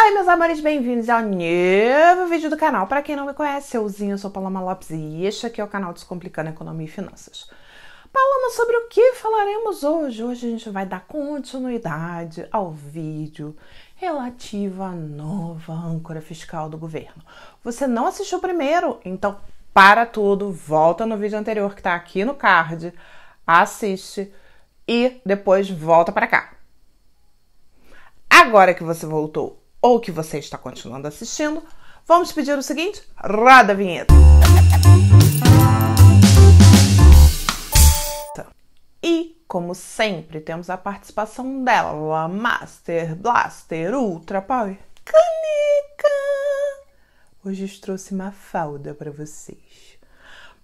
Ai, meus amores, bem-vindos ao novo vídeo do canal. Para quem não me conhece, eu sou Paloma Lopes e este aqui é o canal Descomplicando Economia e Finanças. Paloma, sobre o que falaremos hoje? Hoje a gente vai dar continuidade ao vídeo relativo à nova âncora fiscal do governo. Você não assistiu primeiro? Então para tudo, volta no vídeo anterior que tá aqui no card, assiste e depois volta para cá. Agora que você voltou ou que você está continuando assistindo, vamos pedir o seguinte: roda a vinheta! E, como sempre, temos a participação dela, Master Blaster Ultra Power Caneca! Hoje trouxe Mafalda para vocês.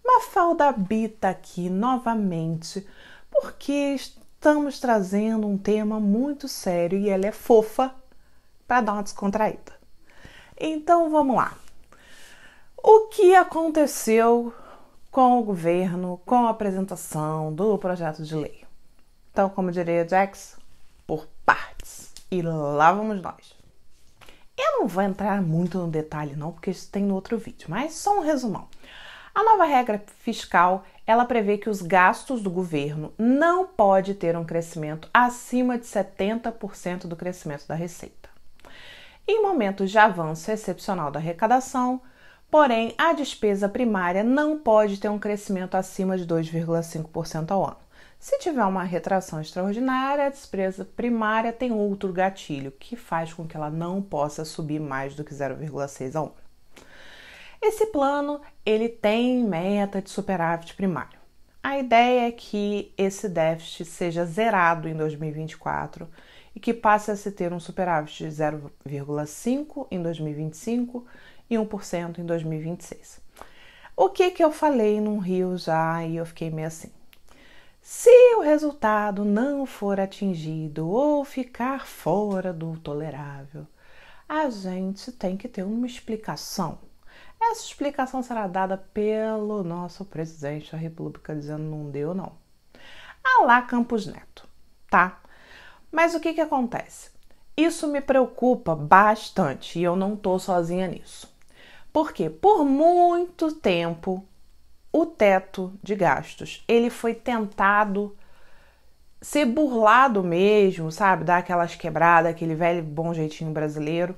Mafalda habita aqui novamente porque estamos trazendo um tema muito sério e ela é fofa para dar uma descontraída. Então vamos lá. O que aconteceu com o governo, com a apresentação do projeto de lei? Então, como diria Jax, por partes. E lá vamos nós. Eu não vou entrar muito no detalhe não, porque isso tem no outro vídeo, mas só um resumão. A nova regra fiscal, ela prevê que os gastos do governo não podem ter um crescimento acima de 70% do crescimento da receita. Em momentos de avanço excepcional da arrecadação, porém, a despesa primária não pode ter um crescimento acima de 2,5% ao ano. Se tiver uma retração extraordinária, a despesa primária tem outro gatilho, que faz com que ela não possa subir mais do que 0,6% ao ano. Esse plano, ele tem meta de superávit primário. A ideia é que esse déficit seja zerado em 2024 e que passe a se ter um superávit de 0,5% em 2025 e 1% em 2026. O que eu falei num Rio já e eu fiquei meio assim. Se o resultado não for atingido ou ficar fora do tolerável, a gente tem que ter uma explicação. Essa explicação será dada pelo nosso presidente da República dizendo não deu não. Alá Campos Neto, tá? Mas o que acontece? Isso me preocupa bastante e eu não tô sozinha nisso. Porque por muito tempo o teto de gastos, ele foi tentado ser burlado mesmo, sabe? Dar aquelas quebradas, aquele velho bom jeitinho brasileiro.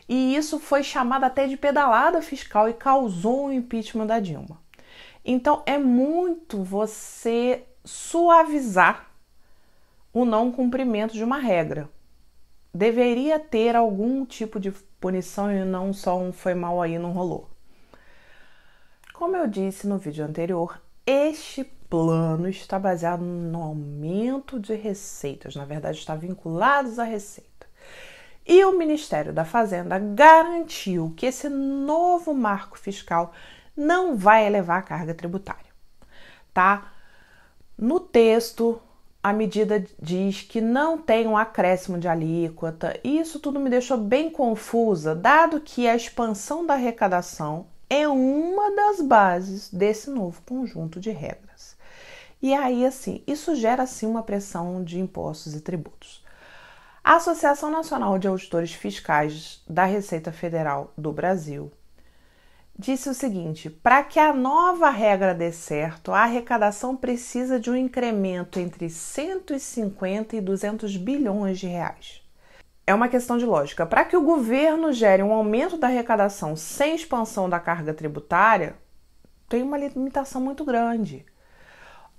E isso foi chamado até de pedalada fiscal e causou o impeachment da Dilma. Então é muito você suavizar o não cumprimento de uma regra. Deveria ter algum tipo de punição e não só um foi mal aí, não rolou. Como eu disse no vídeo anterior, este plano está baseado no aumento de receitas, na verdade está vinculado à receita. E o Ministério da Fazenda garantiu que esse novo marco fiscal não vai elevar a carga tributária, tá? No texto, a medida diz que não tem um acréscimo de alíquota, e isso tudo me deixou bem confusa, dado que a expansão da arrecadação é uma das bases desse novo conjunto de regras. E aí, assim, isso gera, assim, uma pressão de impostos e tributos. A Associação Nacional de Auditores Fiscais da Receita Federal do Brasil disse o seguinte: para que a nova regra dê certo, a arrecadação precisa de um incremento entre 150 e 200 bilhões de reais. É uma questão de lógica. Para que o governo gere um aumento da arrecadação sem expansão da carga tributária, tem uma limitação muito grande.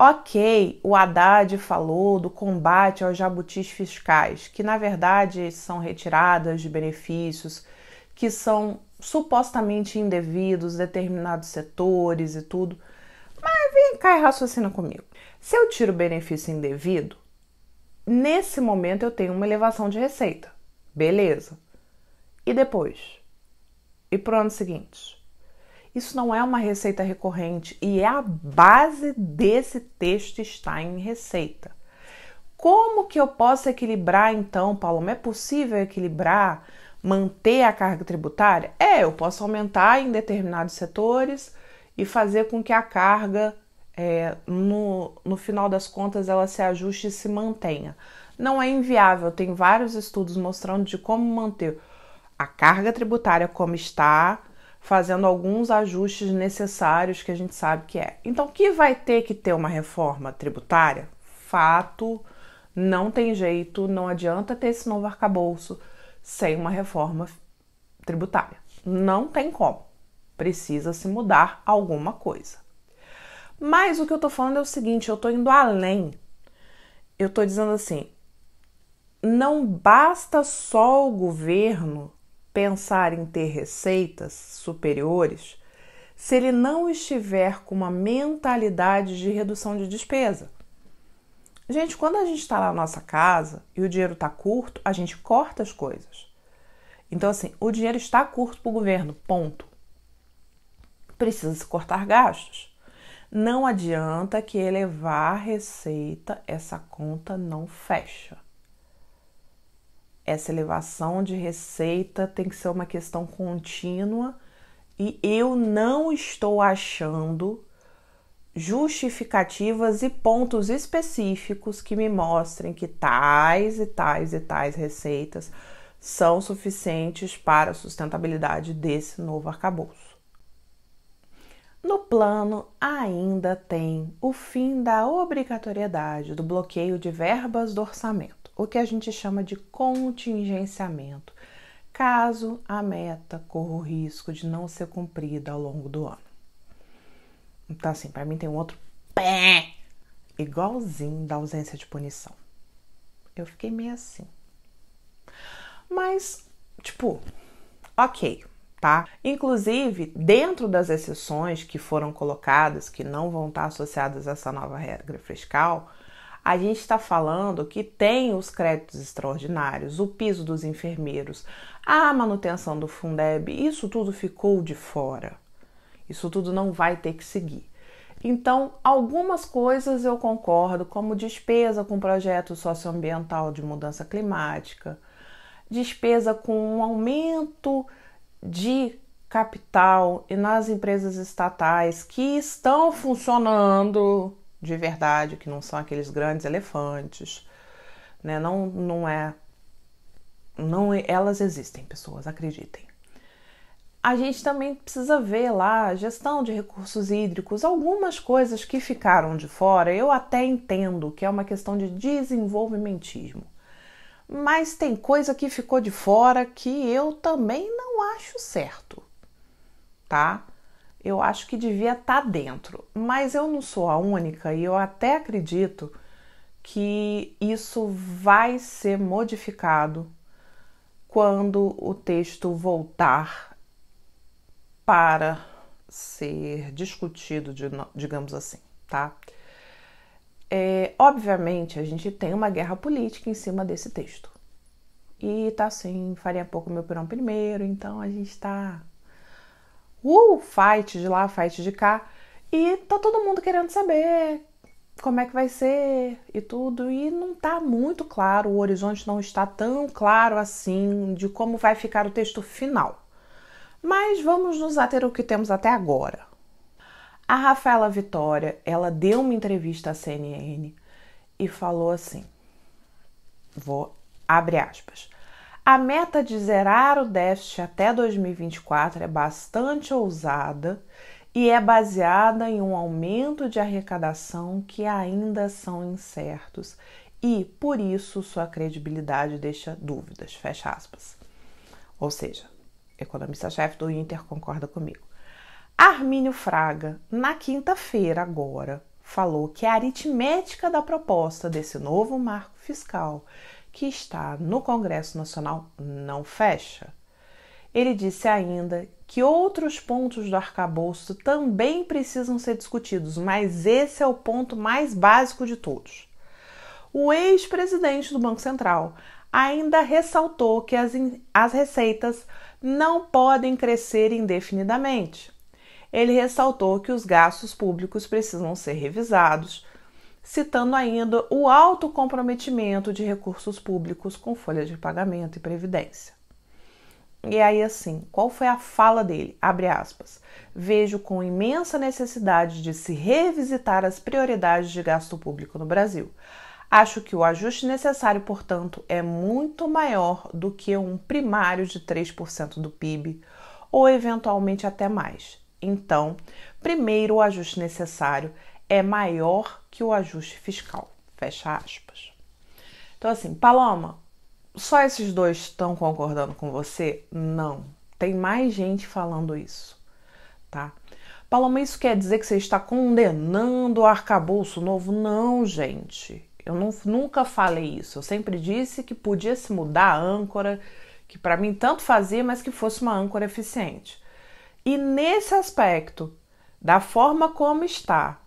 Ok, o Haddad falou do combate aos jabutis fiscais, que na verdade são retiradas de benefícios que são supostamente indevidos, determinados setores e tudo. Mas vem cá e raciocina comigo. Se eu tiro benefício indevido, nesse momento eu tenho uma elevação de receita. Beleza. E depois? E pro ano seguinte? Isso não é uma receita recorrente e a base desse texto está em receita. Como que eu posso equilibrar então, Paulo? É possível equilibrar, manter a carga tributária? Eu posso aumentar em determinados setores e fazer com que a carga, no final das contas, ela se ajuste e se mantenha. Não é inviável, tem vários estudos mostrando de como manter a carga tributária como está, fazendo alguns ajustes necessários que a gente sabe que é. Então, que vai ter que ter uma reforma tributária? Fato, não tem jeito, não adianta ter esse novo arcabouço sem uma reforma tributária. Não tem como. Precisa se mudar alguma coisa. Mas o que eu tô falando é o seguinte, eu tô indo além. Eu tô dizendo assim, não basta só o governo pensar em ter receitas superiores se ele não estiver com uma mentalidade de redução de despesa. Gente, quando a gente está na nossa casa e o dinheiro está curto, a gente corta as coisas. Então, assim, o dinheiro está curto para o governo, ponto. Precisa se cortar gastos. Não adianta que elevar a receita, essa conta não fecha. Essa elevação de receita tem que ser uma questão contínua e eu não estou achando justificativas e pontos específicos que me mostrem que tais e tais e tais receitas são suficientes para a sustentabilidade desse novo arcabouço. No plano, ainda tem o fim da obrigatoriedade do bloqueio de verbas do orçamento, o que a gente chama de contingenciamento, caso a meta corra o risco de não ser cumprida ao longo do ano. Então, assim, para mim tem um outro pé igualzinho da ausência de punição. Eu fiquei meio assim. Mas, tipo, ok, tá? Inclusive, dentro das exceções que foram colocadas, que não vão estar associadas a essa nova regra fiscal, a gente está falando que tem os créditos extraordinários, o piso dos enfermeiros, a manutenção do Fundeb, isso tudo ficou de fora. Isso tudo não vai ter que seguir. Então, algumas coisas eu concordo, como despesa com projeto socioambiental de mudança climática, despesa com um aumento de capital e nas empresas estatais que estão funcionando de verdade, que não são aqueles grandes elefantes, né? Elas existem, pessoas, acreditem. A gente também precisa ver lá a gestão de recursos hídricos, algumas coisas que ficaram de fora, eu até entendo que é uma questão de desenvolvimentismo. Mas tem coisa que ficou de fora que eu também não acho certo, tá? Eu acho que devia estar dentro, mas eu não sou a única e eu até acredito que isso vai ser modificado quando o texto voltar para ser discutido, digamos assim, tá? Obviamente, a gente tem uma guerra política em cima desse texto. E tá assim, faria pouco meu pirão primeiro, então a gente tá... fight de lá, fight de cá. E tá todo mundo querendo saber como é que vai ser e tudo. E não tá muito claro, o horizonte não está tão claro assim de como vai ficar o texto final. Mas vamos nos ater ao que temos até agora. A Rafaela Vitória, ela deu uma entrevista à CNN e falou assim, abre aspas, a meta de zerar o déficit até 2024 é bastante ousada e é baseada em um aumento de arrecadação que ainda são incertos e, por isso, sua credibilidade deixa dúvidas, fecha aspas. Ou seja, economista-chefe do Inter concorda comigo. Armínio Fraga, na quinta-feira agora, falou que a aritmética da proposta desse novo marco fiscal que está no Congresso Nacional não fecha. Ele disse ainda que outros pontos do arcabouço também precisam ser discutidos, mas esse é o ponto mais básico de todos. O ex-presidente do Banco Central ainda ressaltou que as receitas não podem crescer indefinidamente. Ele ressaltou que os gastos públicos precisam ser revisados, citando ainda o alto comprometimento de recursos públicos com folha de pagamento e previdência. E aí, assim, qual foi a fala dele? Abre aspas. Vejo com imensa necessidade de se revisitar as prioridades de gasto público no Brasil. Acho que o ajuste necessário, portanto, é muito maior do que um primário de 3% do PIB, ou eventualmente até mais. Então, primeiro, o ajuste necessário é maior que o ajuste fiscal. Fecha aspas. Então, assim, Paloma, só esses dois estão concordando com você? Não. Tem mais gente falando isso, tá? Paloma, isso quer dizer que você está condenando o arcabouço novo? Não, gente. Eu nunca falei isso. Eu sempre disse que podia se mudar a âncora, que para mim tanto fazia, mas que fosse uma âncora eficiente. E nesse aspecto, da forma como está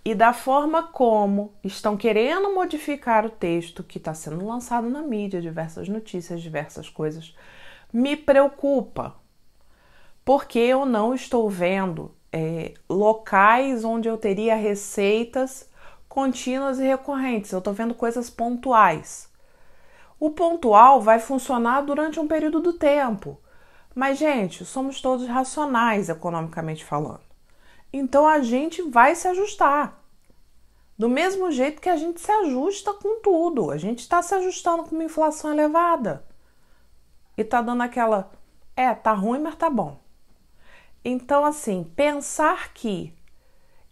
e da forma como estão querendo modificar o texto que está sendo lançado na mídia, diversas notícias, diversas coisas, me preocupa. Porque eu não estou vendo locais onde eu teria receitas contínuas e recorrentes. Eu estou vendo coisas pontuais. O pontual vai funcionar durante um período do tempo. Mas, gente, somos todos racionais, economicamente falando. Então, a gente vai se ajustar. Do mesmo jeito que a gente se ajusta com tudo. A gente está se ajustando com uma inflação elevada. E está dando aquela... tá ruim, mas tá bom. Então, assim, pensar que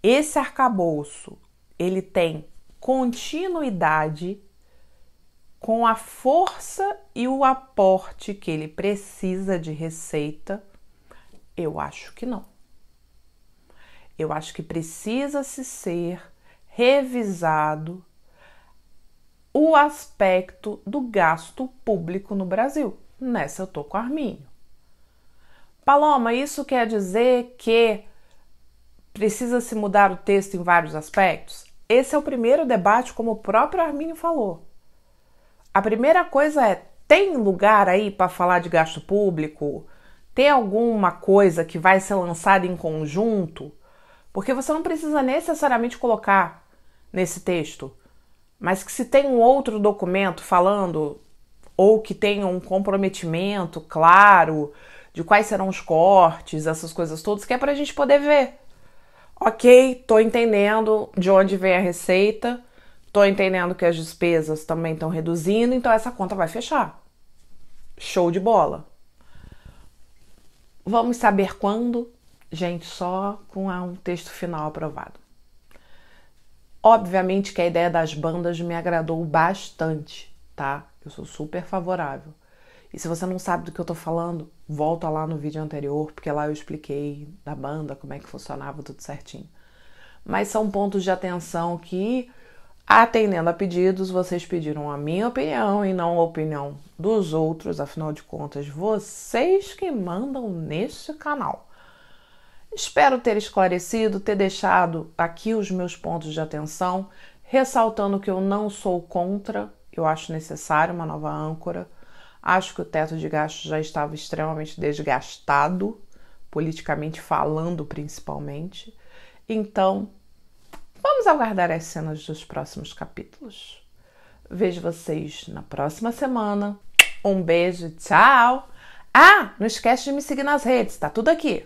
esse arcabouço, ele tem continuidade com a força e o aporte que ele precisa de receita, eu acho que não. Eu acho que precisa-se ser revisado o aspecto do gasto público no Brasil. Nessa eu tô com o Arminio. Paloma, isso quer dizer que precisa se mudar o texto em vários aspectos? Esse é o primeiro debate, como o próprio Arminio falou. A primeira coisa é, tem lugar aí para falar de gasto público? Tem alguma coisa que vai ser lançada em conjunto? Porque você não precisa necessariamente colocar nesse texto, mas que se tem um outro documento falando, ou que tenha um comprometimento claro de quais serão os cortes, essas coisas todas, que é para a gente poder ver. Ok, tô entendendo de onde vem a receita, tô entendendo que as despesas também estão reduzindo, então essa conta vai fechar. Show de bola. Vamos saber quando? Gente, só com um texto final aprovado. Obviamente que a ideia das bandas me agradou bastante, tá? Eu sou super favorável. E se você não sabe do que eu tô falando, volta lá no vídeo anterior, porque lá eu expliquei da banda, como é que funcionava, tudo certinho. Mas são pontos de atenção que, atendendo a pedidos, vocês pediram a minha opinião e não a opinião dos outros, afinal de contas, vocês que mandam neste canal. Espero ter esclarecido, ter deixado aqui os meus pontos de atenção, ressaltando que eu não sou contra, eu acho necessário uma nova âncora. Acho que o teto de gastos já estava extremamente desgastado, politicamente falando principalmente. Então, vamos aguardar as cenas dos próximos capítulos. Vejo vocês na próxima semana. Um beijo, tchau! Ah, não esquece de me seguir nas redes, tá tudo aqui.